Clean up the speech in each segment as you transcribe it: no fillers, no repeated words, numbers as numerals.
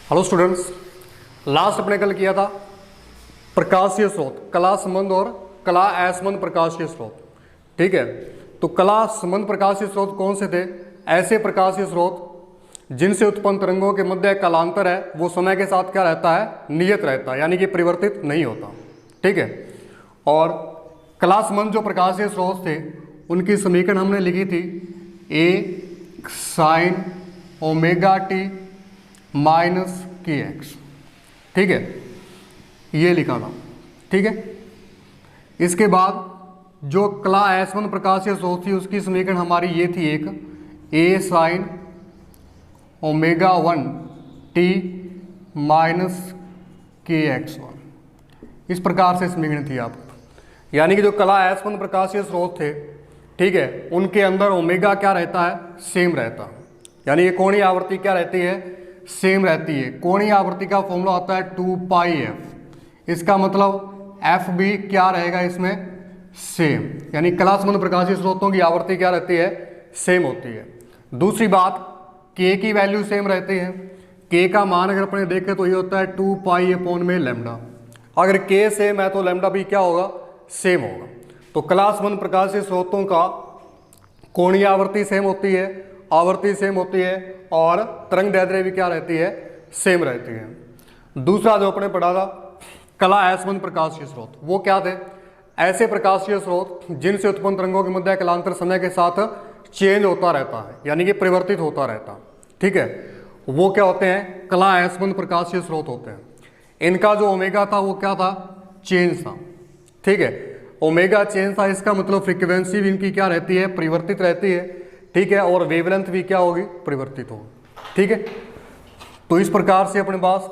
Hello students, last अपने कल किया था प्रकाशीय स्रोत, कला संबंध और कला असंबंध प्रकाशीय स्रोत। ठीक है, तो कला संबंध प्रकाशीय स्रोत कौन से थे? ऐसे प्रकाशीय स्रोत जिनसे उत्पन्न तरंगों के मध्य कालांतर है वो समय के साथ क्या रहता है? नियत रहता है, यानी कि परिवर्तित नहीं होता। ठीक है, और कला संबंध जो प्रकाशीय स्रोत थे उनकी समीकरण हमने लिखी थी ए साइन ओमेगा टी माइनस के एक्स। ठीक है, ये लिखा था। ठीक है, इसके बाद जो कला असंबंध प्रकाशीय स्रोत थी उसकी समीकरण हमारी ये थी, एक ए साइन ओमेगा 1 टी माइनस के एक्स 1। इस प्रकार से समीकरण थी आप, यानी कि जो कला असंबंध प्रकाशीय स्रोत थे, ठीक है, उनके अंदर ओमेगा क्या रहता है? सेम रहता है, यानी ये कोणीय आवृत्ति क्या रहती है? सेम रहती है। कोणीय आवृत्ति का फॉर्मूला होता है 2 पाई एफ। इसका मतलब एफ भी क्या रहेगा इसमें? सेम, यानी कला संबंध प्रकाशीय स्रोतों की आवृत्ति क्या रहती है? सेम होती है। दूसरी बात, के की वैल्यू सेम रहती है। के का मान अगर अपने देखें तो ये होता है 2 पाई अपॉन में लैम्डा। अगर के सेम है तो लैम्डा भी क्या होगा? सेम होगा। तो कला संबंध प्रकाशीय स्रोतों का कोणीय आवृत्ति सेम होती है, आवृत्ति सेम होती है, और तरंग दैर्ध्य भी क्या रहती है? सेम रहती है। दूसरा जो अपने पढ़ा था कला असंबंध प्रकाशीय स्रोत, वो क्या थे? ऐसे प्रकाशीय स्रोत जिनसे उत्पन्न तरंगों के मध्य कालांतर समय के साथ चेंज होता रहता है, यानी कि परिवर्तित होता रहता है। ठीक है, वो क्या होते हैं? कला असंबंध प्रकाशीय स्रोत होते हैं। इनका जो ओमेगा था वो क्या था? चेंज था। ठीक है, ओमेगा चेंज था, इसका मतलब फ्रीक्वेंसी भी इनकी क्या रहती है? परिवर्तित रहती है। ठीक है, और वेवलेंथ भी क्या होगी? परिवर्तित होगी। ठीक है, तो इस प्रकार से अपने पास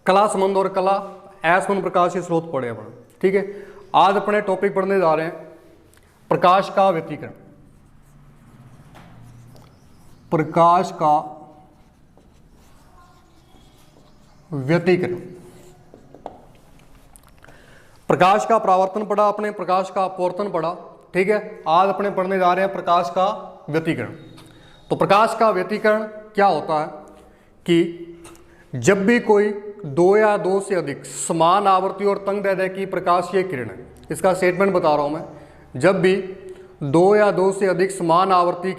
कला संबंध और कला असंबंध प्रकाशीय स्रोत पढ़े अपन। ठीक है, आज अपने टॉपिक पढ़ने जा रहे हैं प्रकाश का व्यतिकरण। प्रकाश का व्यतिकरण, प्रकाश का परावर्तन पढ़ा अपने, प्रकाश का अपवर्तन पढ़ा। ठीक है, आज अपने पढ़ने जा रहे हैं प्रकाश का व्यतिकरण। तो प्रकाश का व्यतिकरण क्या होता है कि जब भी कोई दो या दो से अधिक समान आवृत्ति और तरंगदैर्ध्य की प्रकाशीय किरण है, इसका स्टेटमेंट बता रहा हूं मैं, जब भी दो या दो से अधिक समान आवृत्ति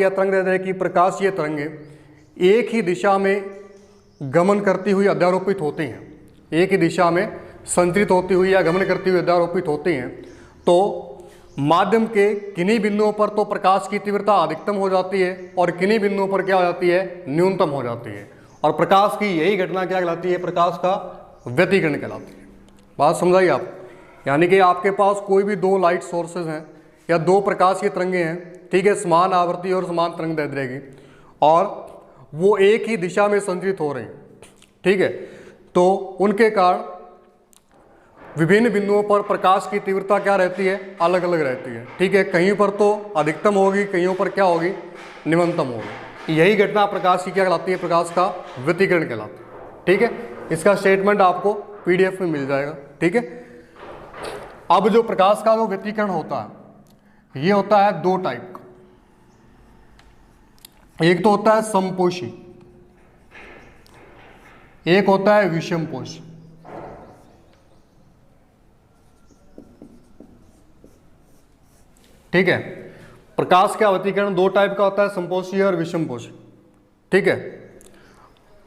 या तरंगदैर्ध्य की प्रकाशीय तरंगें एक ही दिशा में गमन करती हुई अध्यारोपित होती हैं, एक ही दिशा में संचरित होती हुई या गमन करती हुई अध्यारोपित होती हैं, तो माध्यम के किन्हीं बिंदुओं पर तो प्रकाश की तीव्रता अधिकतम हो जाती है और किन्हीं बिंदुओं पर क्या हो जाती है? न्यूनतम हो जाती है। और प्रकाश की यही घटना क्या कहलाती है? प्रकाश का व्यतिकरण कहलाती है। बात समझाइए आप, यानी कि आपके पास कोई भी दो लाइट सोर्सेज हैं या दो प्रकाश की तरंगें हैं, ठीक है, समान आवृत्ति और समान तरंग दैर्ध्य की, और वो एक ही दिशा में संचरित हो रही हैं। ठीक है, तो उनके कारण विभिन्न बिंदुओं पर प्रकाश की तीव्रता क्या रहती है? अलग अलग रहती है। ठीक है, कहीं पर तो अधिकतम होगी, कहीं पर क्या होगी? न्यूनतम होगी। यही घटना प्रकाश की क्या कहलाती है? प्रकाश का व्यतिकरण कहलाती है। ठीक है, इसका स्टेटमेंट आपको पीडीएफ में मिल जाएगा। ठीक है, अब जो प्रकाश का जो व्यतिकरण होता है ये होता है दो टाइप का। एक तो होता है समपोषी, एक होता है विषमपोषी। ठीक है, प्रकाश का व्यतिकरण दो टाइप का होता है, समपोषी और विषमपोषी। ठीक है,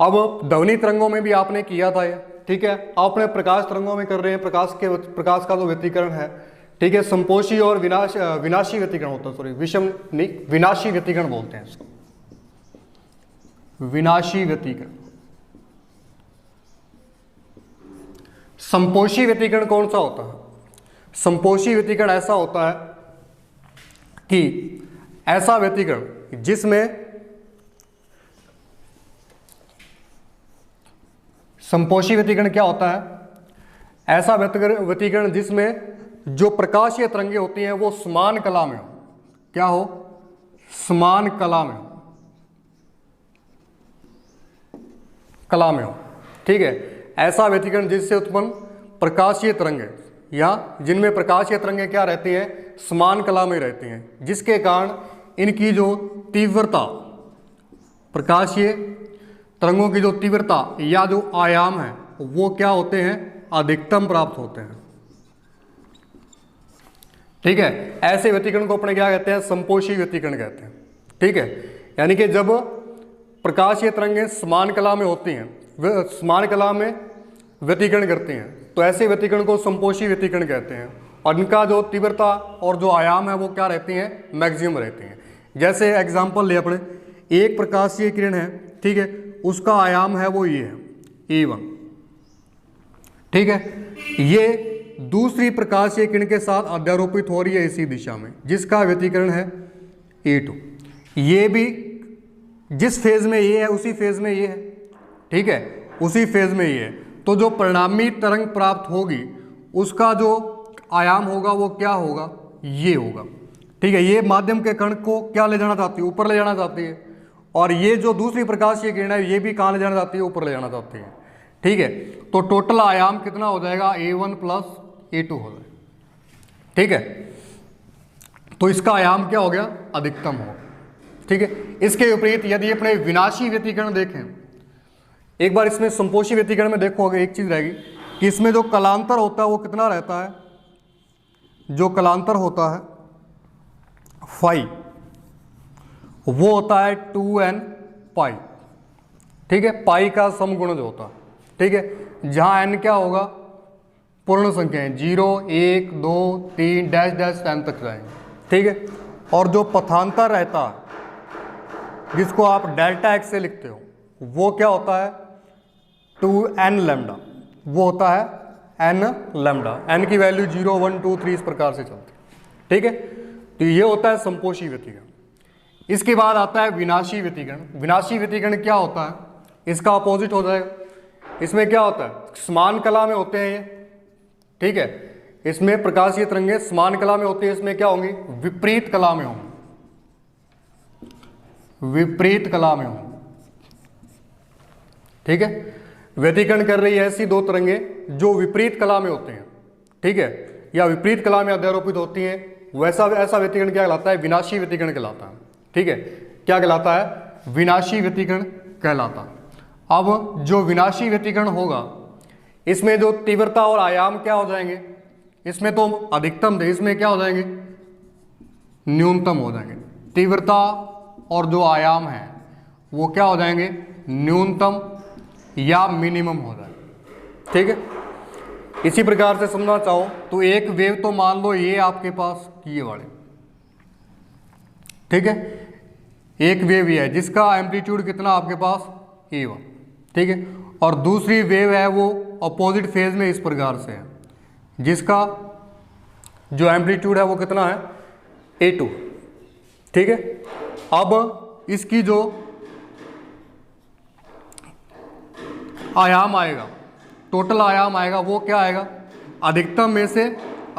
अब ध्वनि तरंगों में भी आपने किया था ये। ठीक है, आप अपने प्रकाश तरंगों में कर रहे हैं प्रकाश का जो व्यतिकरण है। ठीक है, समपोषी और विनाशी व्यतिकरण होता है, सॉरी विषम नहीं, विनाशी व्यतिकरण बोलते हैं इसको, विनाशी व्यतिकरण। समपोषी व्यतिकरण कौन सा होता है? समपोषी व्यतिकरण ऐसा होता है कि ऐसा व्यतिकरण जिसमें समपोषी व्यतिकरण क्या होता है? ऐसा व्यतिकरण जिसमें जो प्रकाशीय तरंगें होती हैं वो समान कला में हो। क्या हो? समान कला में हो, कला में हो। ठीक है, ऐसा व्यतिकरण जिससे उत्पन्न प्रकाशीय तरंगें या जिनमें प्रकाशीय तरंगें क्या रहती हैं? समान कला में रहती हैं, जिसके कारण इनकी जो तीव्रता, प्रकाशीय तरंगों की जो तीव्रता या जो आयाम है वो क्या होते हैं, अधिकतम प्राप्त होते हैं। ठीक है, ऐसे व्यतिकरण को अपने क्या कहते हैं, संपोषी व्यतिकरण कहते हैं। ठीक है, यानी कि जब प्रकाशीय तरंगें समान कला में होती हैं, वे समान कला में व्यतिकरण करती हैं, तो ऐसे व्यतिकरण को संपोषी व्यतिकरण कहते हैं। और इनका जो तीव्रता और जो आयाम है वो क्या रहती हैं, मैक्सिमम रहती हैं। जैसे एग्जांपल ले अपने, एक प्रकाशीय किरण है, ठीक है, उसका आयाम है वो ये है E1। ठीक है, ये दूसरी प्रकाशीय किरण के साथ अध्यारोपित हो रही है इसी दिशा में, जिसका व्यतिकरण है E2। ये भी जिस फेज में ये है उसी फेज में ये है। ठीक है, उसी फेज में ये है, तो जो परिणामी तरंग प्राप्त होगी उसका जो आयाम होगा वो क्या होगा, ये होगा। ठीक है, ये माध्यम के कण को क्या ले जाना चाहती है, ऊपर ले जाना चाहती है। और ये जो दूसरी प्रकाशीय किरण है ये भी कहाँ ले जाना चाहती है, ऊपर ले जाना चाहती है। ठीक है, तो टोटल आयाम कितना हो जाएगा, A1 प्लस A2 हो जाएगा। ठीक है, तो इसका आयाम क्या हो गया, अधिकतम हो। ठीक है, इसके विपरीत यदि अपने विनाशी व्यतिकरण देखें, एक बार इसमें संपोषी व्यतिकरण में देखोगे एक चीज रहेगी कि इसमें जो कलांतर होता है वो कितना रहता है, जो कलांतर होता है फाई, वो होता है 2n पाई। ठीक है, पाई का समगुण जो होता है। ठीक है, जहां n क्या होगा, पूर्ण संख्याएं 0 1 2 3 डैश डैश n तक जाएंगे। ठीक है, और जो पथांतर रहता है जिसको आप डेल्टा x से लिखते हो वो क्या होता है, 2n लैम्डा, वो होता है n लैम्डा। n की वैल्यू 0 1 2 3 इस प्रकार से चलती है। ठीक है, तो ये होता है संपोषी व्यतिकरण। इसके बाद आता है विनाशी व्यतिकरण। विनाशी व्यतिकरण क्या होता है, इसका अपोजिट हो जाएगा। इसमें क्या होता है, समान कला में होते हैं ये। ठीक है, इसमें प्रकाशीय तरंगें समान कला में होती है, इसमें क्या होंगी, विपरीत कला में होंगी, विपरीत कला में होंगी। ठीक है, व्यतिकरण कर रही है ऐसी दो तरंगें जो विपरीत कला में होते हैं। ठीक है, या विपरीत कला में अध्यारोपित होती हैं, वैसा ऐसा व्यतिकरण क्या कहलाता है, विनाशी व्यतिकरण कहलाता है। ठीक है, क्या कहलाता है, विनाशी व्यतिकरण कहलाता है। अब जो विनाशी व्यतिकरण होगा इसमें जो तीव्रता और आयाम क्या हो जाएंगे, इसमें तो अधिकतम थे, इसमें क्या हो जाएंगे, न्यूनतम हो जाएंगे। तीव्रता और जो आयाम है वो क्या हो जाएंगे, न्यूनतम या मिनिमम हो जाएंगे। ठीक है, इसी प्रकार से समझना चाहो तो एक वेव तो मान लो ये आपके पास ये वाले, ठीक है, एक वेव ये है जिसका एम्पलीट्यूड कितना आपके पास A1। ठीक है, और दूसरी वेव है वो अपोजिट फेज में इस प्रकार से है जिसका जो एम्पलीट्यूड है वो कितना है A2। ठीक है, अब इसकी जो आयाम आएगा, टोटल आयाम आएगा वो क्या आएगा, अधिकतम में से,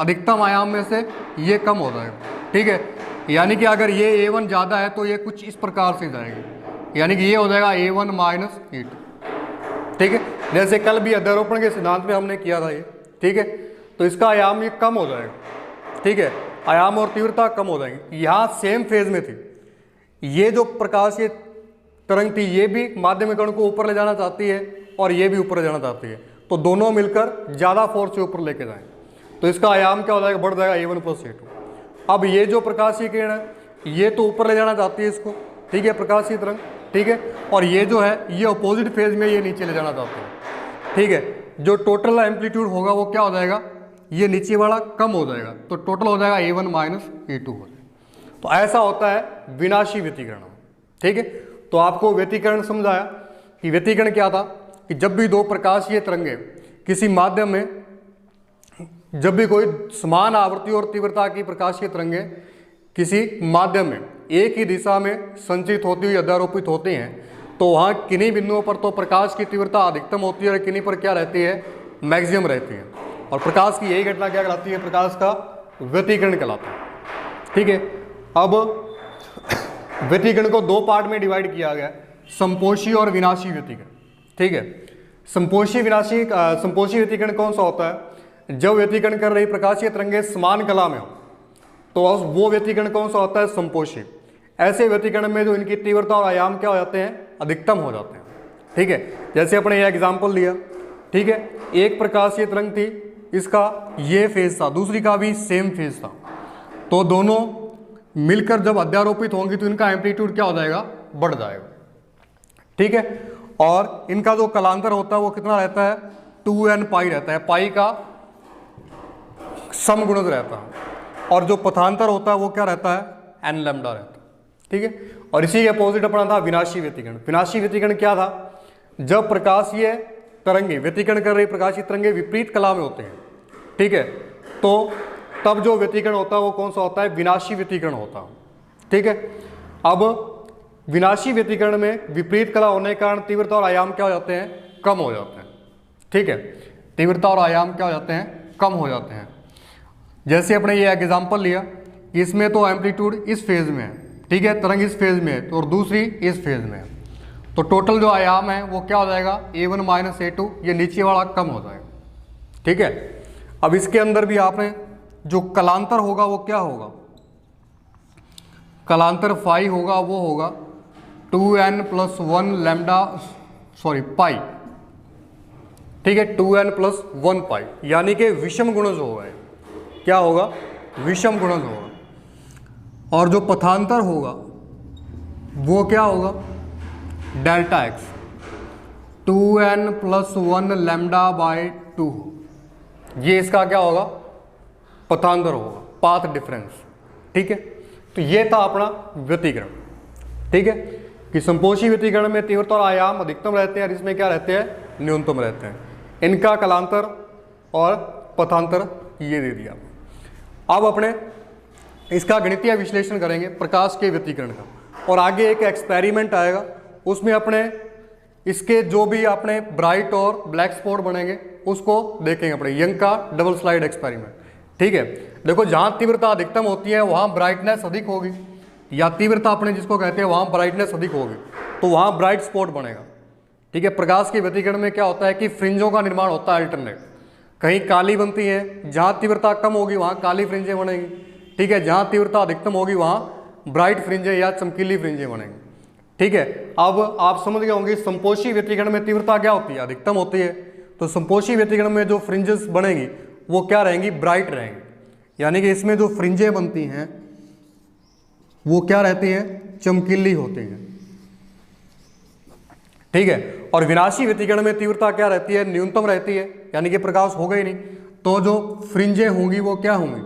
अधिकतम आयाम में से ये कम हो जाएगा। ठीक है, यानी कि अगर ये A1 ज़्यादा है तो ये कुछ इस प्रकार से जाएगी, यानी कि ये हो जाएगा A1 माइनस A2। ठीक है, जैसे कल भी अध्यारोपण के सिद्धांत में हमने किया था ये। ठीक है, तो इसका आयाम ये कम हो जाएगा। ठीक है, आयाम और तीव्रता कम हो जाएंगी। यहाँ सेम फेज में थी, ये जो प्रकाशीय तरंग थी ये भी माध्यम कण को ऊपर ले जाना चाहती है और ये भी ऊपर ले जाना चाहती है, तो दोनों मिलकर ज़्यादा फोर्स से ऊपर लेके जाएंगे, तो इसका आयाम क्या हो जाएगा, बढ़ जाएगा A1 प्लस A2। अब ये जो प्रकाशीय किरण है ये तो ऊपर ले जाना चाहती है इसको, ठीक है, प्रकाशीय तरंग। ठीक है, और ये जो है ये अपोजिट फेज में ये नीचे ले जाना चाहते हैं। ठीक है, जो टोटल एम्पलीट्यूड होगा वो क्या हो जाएगा, ये नीचे वाला कम हो जाएगा, तो टोटल हो जाएगा A1 माइनस A2 हो जाएगा। तो ऐसा होता है विनाशी व्यतिकरण। ठीक है, तो आपको व्यतिकरण समझाया कि व्यतिकरण क्या था, कि जब भी दो प्रकाशीय तरंगें किसी माध्यम में, जब भी कोई समान आवृत्ति और तीव्रता की प्रकाशीय तरंगें किसी माध्यम में एक ही दिशा में संचित होती हुई अध्यारोपित होती हैं, तो वहाँ किन्हीं बिंदुओं पर तो प्रकाश की तीव्रता अधिकतम होती है और किन्हीं पर क्या रहती है, मैक्सिमम रहती है। और प्रकाश की यही घटना क्या कहलाती है, प्रकाश का व्यतिकरण कहलाता है। ठीक है, अब व्यतिकरण को दो पार्ट में डिवाइड किया गया, संपोषी और विनाशी व्यतिकरण। ठीक है, संपोषी व्यतिकरण कौन सा होता है, जब व्यतिकरण कर रही प्रकाशीय तरंगें समान कला में हो तो वो व्यतिकरण कौन सा होता है, संपोषी। ऐसे व्यतिकरण में जो इनकी तीव्रता और आयाम क्या हो जाते हैं, अधिकतम हो जाते हैं। ठीक है, जैसे अपने ये एग्जाम्पल लिया, ठीक है, एक प्रकाशीय तरंग थी, इसका ये फेज था, दूसरी का भी सेम फेज था, तो दोनों मिलकर जब अध्यारोपित होंगी तो इनका एम्पलीट्यूड क्या हो जाएगा, बढ़ जाएगा। ठीक है, और इनका जो कलांतर होता है वो कितना रहता है, 2n पाई रहता है, पाई का समगुणज रहता है, और जो पथांतर होता है वो क्या रहता है, n लैम्डा रहता है। ठीक है, और इसी के अपोजिट अपना था विनाशी व्यतिकरण। विनाशी व्यतिकरण क्या था, जब प्रकाशीय तरंगे व्यतिकरण कर रही प्रकाशीय तरंगे विपरीत कला में होते हैं, ठीक है, तो तब जो व्यतिकरण होता है वो कौन सा होता है, विनाशी व्यतिकरण होता है। ठीक है, अब विनाशी व्यतिकरण में विपरीत कला होने के कारण तीव्रता और आयाम क्या हो जाते हैं, कम हो जाते हैं। ठीक है, तीव्रता और आयाम क्या हो जाते हैं, कम हो जाते हैं। जैसे अपने ये एग्जांपल लिया, इसमें तो एम्पलीट्यूड इस फेज में है, ठीक है, तरंग इस फेज में है, तो और दूसरी इस फेज में है, तो टोटल जो आयाम है वो क्या हो जाएगा, a1 माइनस a2, ये नीचे वाला कम हो जाएगा। ठीक है, अब इसके अंदर भी आपने जो कलांतर होगा वो क्या होगा, कलांतर फाई होगा, वो होगा 2n प्लस 1 लैम्डा, सॉरी पाई। ठीक है, 2n प्लस 1 पाई, यानी कि विषम गुणज होगा, क्या होगा, विषम गुणज होगा। और जो पथांतर होगा वो क्या होगा, delta x, 2n plus 1 lambda by 2, ये इसका क्या होगा, पथांतर होगा, पाथ डिफरेंस। ठीक है, तो ये था अपना व्यतिकरण। ठीक है, कि संपोषी व्यतिकरण में तीव्रता और आयाम अधिकतम रहते हैं और इसमें क्या रहते हैं, न्यूनतम रहते हैं। इनका कलांतर और पथांतर ये दे दिया। अब अपने इसका गणितीय विश्लेषण करेंगे प्रकाश के व्यतिकरण का, और आगे एक एक्सपेरिमेंट आएगा, उसमें अपने इसके जो भी अपने ब्राइट और ब्लैक स्पॉट बनेंगे उसको देखेंगे, अपने यंग का डबल स्लाइड एक्सपेरिमेंट। ठीक है, देखो जहाँ तीव्रता अधिकतम होती है वहाँ ब्राइटनेस अधिक होगी, या तीव्रता अपने जिसको कहते हैं वहाँ ब्राइटनेस अधिक होगी, तो वहाँ ब्राइट स्पॉट बनेगा। ठीक है, प्रकाश के व्यतिकरण में क्या होता है कि फ्रिंजों का निर्माण होता है अल्टरनेट, कहीं काली बनती है, जहाँ तीव्रता कम होगी वहाँ काली फ्रिंजें बनेंगी। ठीक है, जहाँ तीव्रता अधिकतम होगी वहाँ ब्राइट फ्रिंजें या चमकीली फ्रिंजें बनेंगी। ठीक है, अब आप समझ गए होंगे संपोषी व्यतिकरण में तीव्रता क्या होती है, अधिकतम होती है, तो संपोषी व्यतिकरण में जो फ्रिंजेस बनेंगी वो क्या रहेंगी, ब्राइट रहेंगी, यानी कि इसमें जो फ्रिंजें बनती हैं वो क्या रहती हैं, चमकीली होती हैं। ठीक है, और विनाशी व्यतिकरण में तीव्रता क्या रहती है, न्यूनतम रहती है, यानी कि प्रकाश होगा ही नहीं, तो जो फ्रिंजें होंगी वो क्या होंगी,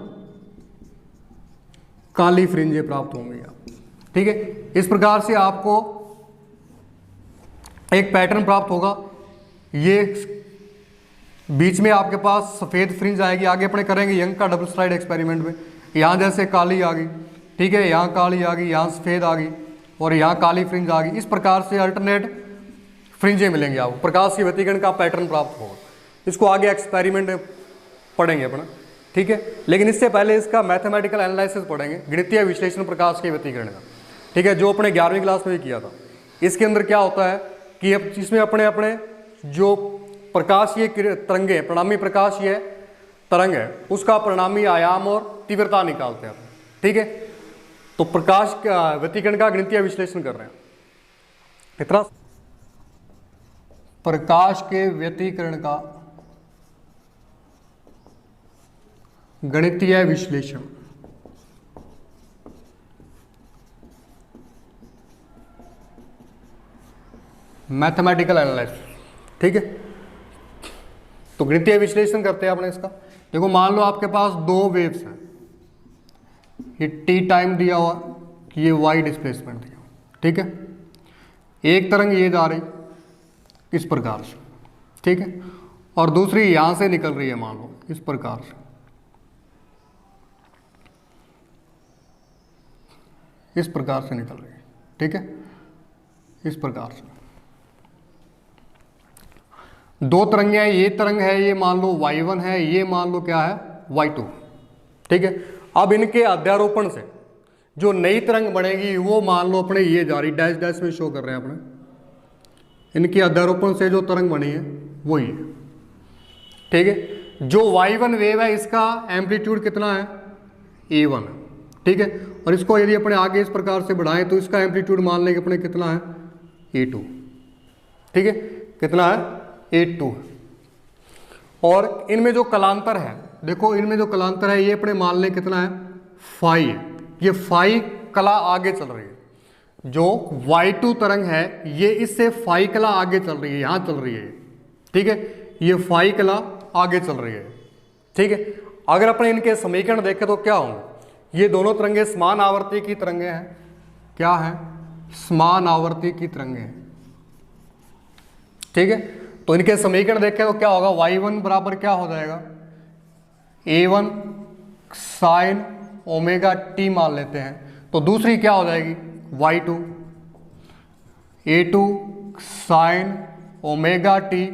काली फ्रिंजें प्राप्त होंगी। ठीक है, इस प्रकार से आपको एक पैटर्न प्राप्त होगा, ये बीच में आपके पास सफेद फ्रिंज आएगी। आगे अपने करेंगे यंग का डबल स्लाइड एक्सपेरिमेंट में, यहाँ जैसे काली आ गई, ठीक है, यहाँ काली आ गई, यहाँ सफेद आ गई, और यहाँ काली फ्रिंज आ गई। इस प्रकार से अल्टरनेट फ्रिंजें मिलेंगे आपको, प्रकाश के व्यतिकरण का पैटर्न प्राप्त होगा। इसको आगे एक्सपेरिमेंट में पढ़ेंगे अपना। ठीक है, लेकिन इससे पहले इसका मैथमेटिकल एनालिसिस पढ़ेंगे, गणितीय विश्लेषण प्रकाश के व्यतिकरण का। ठीक है, जो अपने 11वीं क्लास में भी किया था। इसके अंदर क्या होता है कि अब इसमें अपने अपने जो प्रकाशीय तरंगे, परिणामी प्रकाशीय तरंग है, उसका परिणामी आयाम और तीव्रता निकालते हैं। ठीक है, तो प्रकाश का व्यतिकरण का गणितीय विश्लेषण कर रहे हैं। इतना प्रकाश के व्यतिकरण का गणितीय विश्लेषण। Mathematical analysis. ठीक है, तो गणितीय विश्लेषण करते हैं अपने इसका। देखो मान लो आपके पास दो वेव्स हैं, ये टी टाइम दिया हुआ, ये वाई डिस्प्लेसमेंट दिया। ठीक है, एक तरंग ये जा रही इस प्रकार से, ठीक है, और दूसरी यहां से निकल रही है, मान लो इस प्रकार से, इस प्रकार से निकल रही है। ठीक है, इस प्रकार से दो तरंगें हैं, ये तरंग है, ये मान लो y1 है, ये मान लो क्या है y2। ठीक है, अब इनके अध्यारोपण से जो नई तरंग बनेगी वो मान लो अपने ये जा रही, डैश डैश में शो कर रहे हैं अपने, इनके अध्यारोपण से जो तरंग बनी है वो ये। ठीक है, जो y1 वेव है इसका एम्पलीट्यूड कितना है, a1 है। ठीक है, और इसको यदि अपने आगे इस प्रकार से बढ़ाएं तो इसका एम्पलीट्यूड मान लेंगे अपने कितना है, a2। ठीक है, कितना है 82 है। और इनमें जो कलांतर है, देखो इनमें जो कलांतर है ये अपने मान लें कितना है फाई है, ये फाई कला आगे चल रही है। जो y2 तरंग है ये इससे फाई कला आगे चल रही है, यहां चल रही है, ठीक है, ये फाई कला आगे चल रही है, ठीक है। अगर अपने इनके समीकरण देखें तो क्या होंगे, ये दोनों तरंगे समान आवर्ती की तरंगे हैं, क्या है, समान आवर्ती की तरंगे हैं, ठीक है। तो इनके समीकरण देखें तो क्या होगा, y1 बराबर क्या हो जाएगा, a1 साइन ओमेगा टी मान लेते हैं, तो दूसरी क्या हो जाएगी y2 a2 sine omega t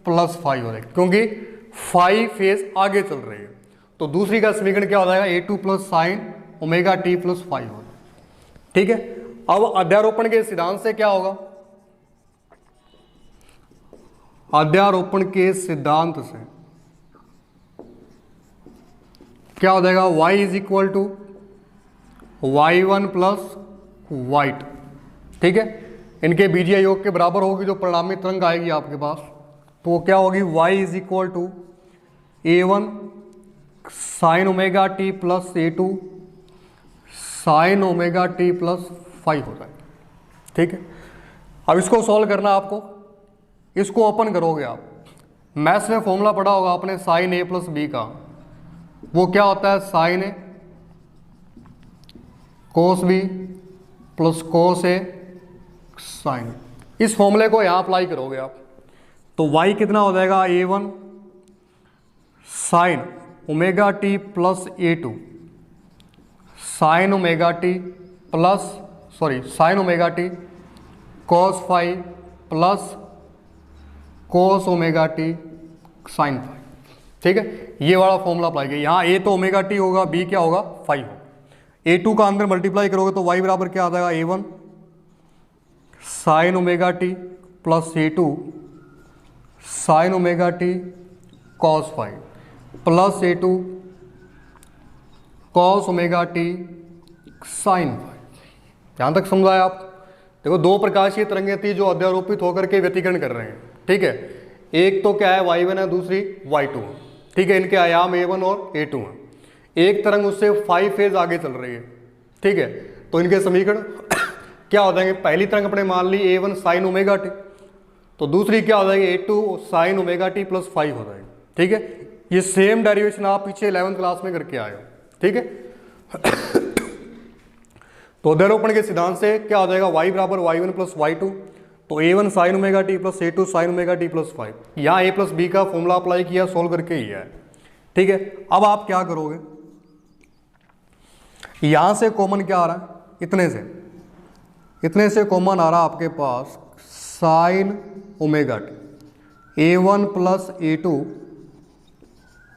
plus five हो जाएगी, क्योंकि फाइव फेज आगे चल रही है। तो दूसरी का समीकरण क्या हो जाएगा, a2 plus sine omega t plus five हो जाएगा, ठीक है। अब अध्यारोपण के सिद्धांत से क्या होगा, अध्यारोपण के सिद्धांत से क्या हो जाएगा, y is equal to y1 plus y2, ठीक है। इनके बीजीय योग के बराबर होगी जो परिणामी तरंग आएगी आपके पास, तो वो क्या होगी, y is equal to a1 sine omega t plus a2 sine omega t plus 5 हो जाएगा, ठीक है। अब इसको सॉल्व करना आपको, इसको ओपन करोगे आप, मैथ्स में फॉर्मूला पढ़ा होगा आपने साइन ए प्लस बी का, वो क्या होता है साइन ए कोस बी प्लस कोस ए साइन। इस फॉर्मूले को यहां अप्लाई करोगे आप, तो y कितना हो जाएगा, a1 sine omega t plus a2 sine omega t plus sine omega t cos five plus cos omega t sine five, ठीक है। ये वाला फॉर्मूला अप्लाई किया, यहाँ a तो ओमेगा टी होगा, b क्या होगा 5 होगा, a2 का अंदर मल्टीप्लाई करोगे तो y बराबर क्या आ जाएगा, a1 sine omega t plus a2 sine omega t cos five plus a2 cos omega t sine five. यहां तक समझाया आप। देखो दो प्रकाशीय तरंगें थी जो अध्यारोपित होकर के व्यतिकरण कर रहे हैं, ठीक है। एक तो क्या है y1 है, दूसरी y2 है, ठीक है। इनके आयाम a1 और a2 हैं। एक तरंग उससे 5 फेज आगे चल रही है, ठीक है। तो इनके समीकरण क्या हो जाएंगे, पहली तरंग अपने मान ली a1 साइन ओमेगा टी, तो दूसरी क्या हो जाएगी a2 sine omega t plus 5 हो जाएगी, ठीक है। ये सेम डेरिवेशन आप पीछे 11th क्लास में करके आए हो, ठीक है। तो अध्यारोपण के सिद्धांत से क्या हो जाएगा, y बराबर y1 प्लस y2, तो a1 sine omega t plus a2 sine omega t plus 5। यहाँ a प्लस बी का फॉर्मूला अप्लाई किया, सोल्व करके ही है, ठीक है। अब आप क्या करोगे, यहां से कॉमन क्या आ रहा है, इतने से कॉमन आ रहा है आपके पास sine omega t, a1 plus a2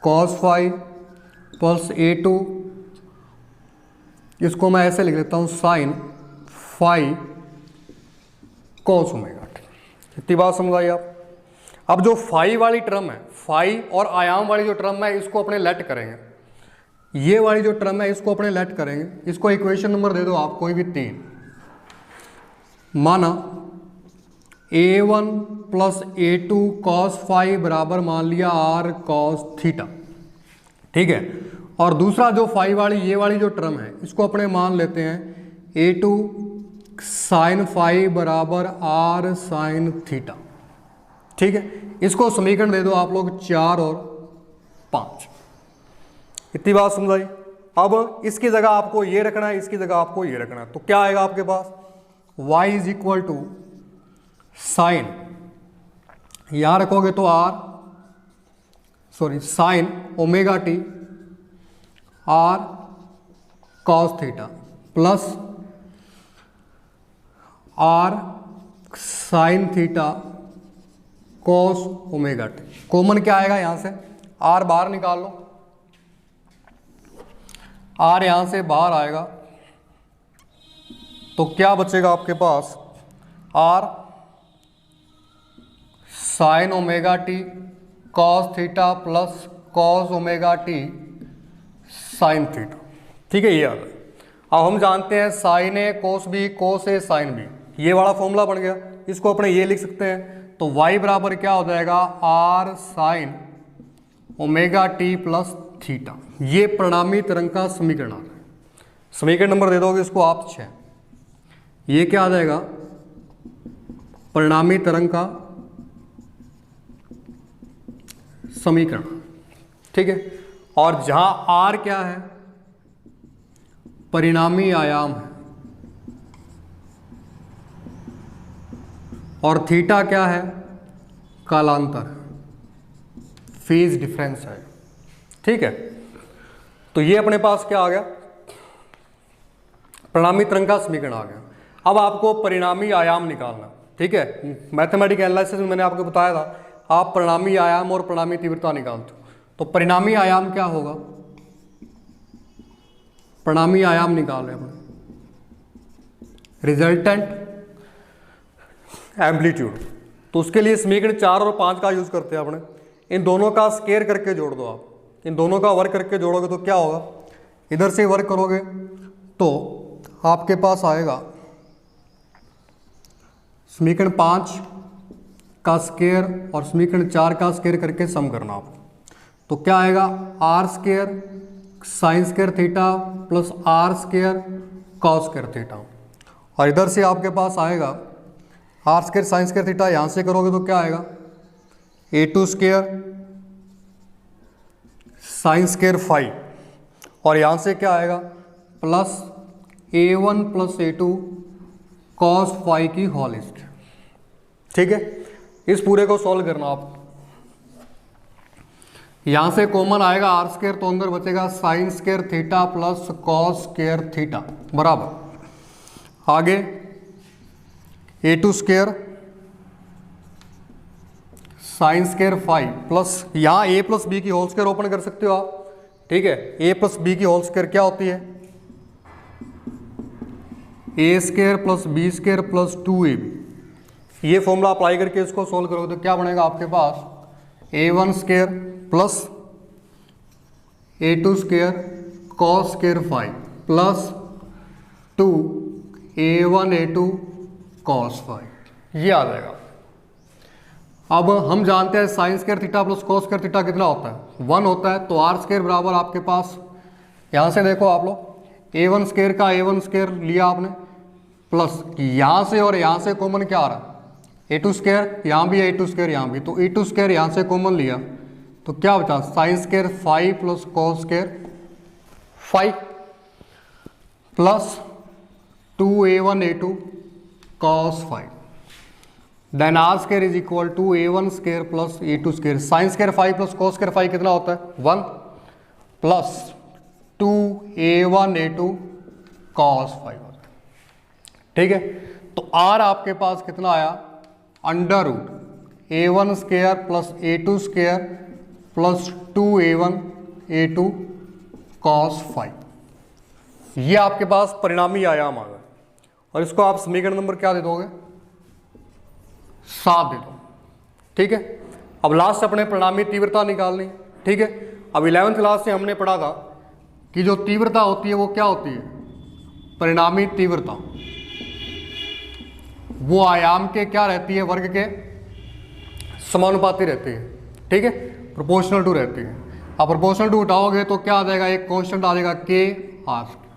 cos five plus a2, इसको मैं ऐसे लिख लेता हूं sine five cos omega t. इतनी बात समझ आई आप। अब जो फाइव वाली टर्म है, फाइव और आयाम वाली जो टर्म है इसको अपने लेट करेंगे, ये वाली जो टर्म है इसको अपने लेट करेंगे। इसको इक्वेशन नंबर दे दो आप कोई भी 3, माना a1 plus a2 cos five बराबर मान लिया r कॉस थीटा, ठीक है। और दूसरा जो फाइव वाली ये वाली जो टर्म है इसको अपने मान लेते हैं a2 साइन फाइव बराबर r साइन थीटा, ठीक है। इसको समीकरण दे दो आप लोग 4 और 5। इतनी बात समझाई। अब इसकी जगह आपको ये रखना है, इसकी जगह आपको ये रखना है, तो क्या आएगा आपके पास, y is equal to sine, यहां रखोगे तो sine omega t r cos theta plus r sine theta cos omega t. Common क्या आएगा यहां से, r बाहर निकाल लो, r यहां से बाहर आएगा तो क्या बचेगा आपके पास, r sign omega t cos theta plus cos omega t sine theta, ठीक है। ये आ गया। अब हम जानते हैं साइन ए कोस बी कोस ए साइन बी, ये वाला फॉर्मूला बन गया। इसको अपने ये लिख सकते हैं तो y बराबर क्या हो जाएगा, r sign omega t plus theta. ये परिणामी तरंग का समीकरण आ जाएगा। समीकरण नंबर दे दोगे इसको आप 6। ये क्या आ जाएगा, परिणामी तरंग का समीकरण, ठीक है। और जहां r क्या है, परिणामी आयाम है, और थीटा क्या है, कालांतर, फेज डिफरेंस है, ठीक है। तो ये अपने पास क्या आ गया, परिणामी तरंग का समीकरण आ गया। अब आपको परिणामी आयाम निकालना, ठीक है। मैथमेटिकल एनालिसिस में मैंने आपको बताया था, आप परिणामी आयाम और परिणामी तीव्रता निकालते हो। तो परिणामी आयाम क्या होगा, परिणामी आयाम निकाल रहे हैं रिजल्टेंट एम्पलीट्यूड। तो उसके लिए समीकरण 4 और 5 का यूज करते हैं अपने। इन दोनों का स्केयर करके जोड़ दो आप, इन दोनों का वर्क करके जोड़ोगे तो क्या होगा, इधर से वर्क करोगे तो आपके पास आएगा समीकरण 5 का स्केयर और समीकरण 4 का स्केयर करके सम करना आप। तो क्या आएगा, R square sine square theta plus R square cos square theta. और इधर से आपके पास आएगा R square sine square theta, यहाँ से करोगे तो क्या आएगा, A two square sine square five, और यहाँ से क्या आएगा plus a1 plus a2 cos five की होल स्क्वायर, ठीक है। इस पूरे को सॉल्व करना आप। यहां से कॉमन आएगा आर स्क्वायर, तो अंदर बचेगा sine square theta plus cos square theta बराबर, आगे a2 square sine square five plus यहां a प्लस बी की होल स्क्वायर ओपन कर सकते हो आप, ठीक है। a प्लस बी की होल स्क्वायर क्या होती है, A square plus B square plus 2ab। ये फॉर्मूला अप्लाई करके इसको सोल्व करोगे तो क्या बनेगा आपके पास, a1 square plus a2 square cos square five plus 2 a1 a2 cos five, ये आ जाएगा। अब हम जानते हैं sign square theta plus cos square theta कितना होता है, 1 होता है। तो आर स्क्वायर बराबर आपके पास, यहाँ से देखो आप लोग, a1 स्क्वायर का a1 स्क्वायर लिया आपने, प्लस यहाँ से और यहाँ से कॉमन क्या आ रहा है, a2 स्क्वायर, यहाँ भी a2 स्क्वायर, यहाँ भी, तो a2 स्क्वायर यहाँ से कॉमन लिया तो क्या बचा, sine square 5 plus cos square 5 plus 2a1 a2 cos 5, then r square is equal to a1 square plus a2 square. Sine square 5 plus cos square 5 कितना होता है, 1 प्लस 2a1 a2 कॉस 5 होता है, ठीक है। तो आर आपके पास कितना आया, under root a1 square plus a2 square plus 2a1 a2 cos 5। ये आपके पास परिणामी आयाम आ गया। और इसको आप समीकरण नंबर क्या दे दोगे, 7 दे दो, ठीक है। अब लास्ट अपने परिणामी तीव्रता निकालनी, ठीक है। अब 11th क्लास से हमने पढ़ा था कि जो तीव्रता होती है वो क्या होती है, परिणामी तीव्रता वो आयाम के क्या रहती है, वर्ग के समानुपाती रहती है, ठीक है, प्रोपोर्शनल टू रहती है। अब प्रोपोर्शनल टू उठाओगे तो क्या आ जाएगा, एक कांस्टेंट आ जाएगा के आर स्क्वायर,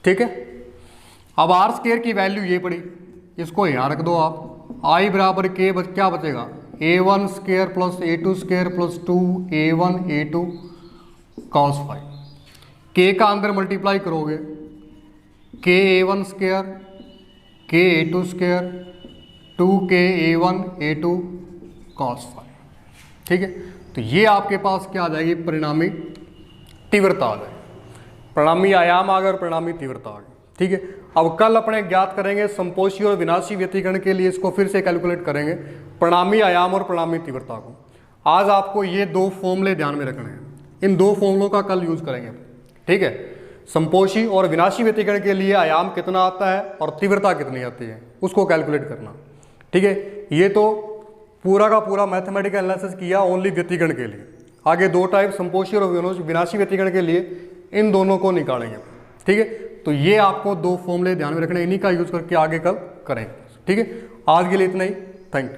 ठीक है। अब आर स्क्वायर की वैल्यू ये पड़ी, इसको यहाँ रख दो आप, आई बराबर के क्या बचेगा, a1 square plus a2 square plus 2a1 a2 cos 5। के का अंदर मल्टीप्लाई करोगे, के a1 स्क्वायर के a2 square 2k a1 a2 cos 5, ठीक है। तो ये आपके पास क्या आ जाएगी, परिणामी तीव्रता आ जाएगी। परिणामी आयाम आ गया और परिणामी तीव्रता आ गई, ठीक है। अब कल अपने ज्ञात करेंगे संपोषी और विनाशी व्यतिकरण के लिए, इसको फिर से कैलकुलेट करेंगे, परिणामी आयाम और परिणामी तीव्रता को। आज आपको ये 2 फॉर्मूले ध्यान में रखने हैं, इन 2 फॉर्मूलों का कल यूज करेंगे, ठीक है। संपोषी और विनाशी व्यतिकरण के लिए आयाम कितना आता है और तीव्रता कितनी आती है उसको कैलकुलेट करना, ठीक है। ये तो पूरा का पूरा मैथमेटिकल एनालिसिस किया ओनली व्यतिकरण के लिए। आगे 2 टाइप संपोषी और विनाशी व्यतिकरण के लिए, इन दोनों को निकालेंगे, ठीक है। तो ये आपको 2 फॉर्मूले ध्यान में रखने, इन्हीं का यूज करके आगे कल करेंगे, ठीक है। आज के लिए इतना ही, थैंक यू।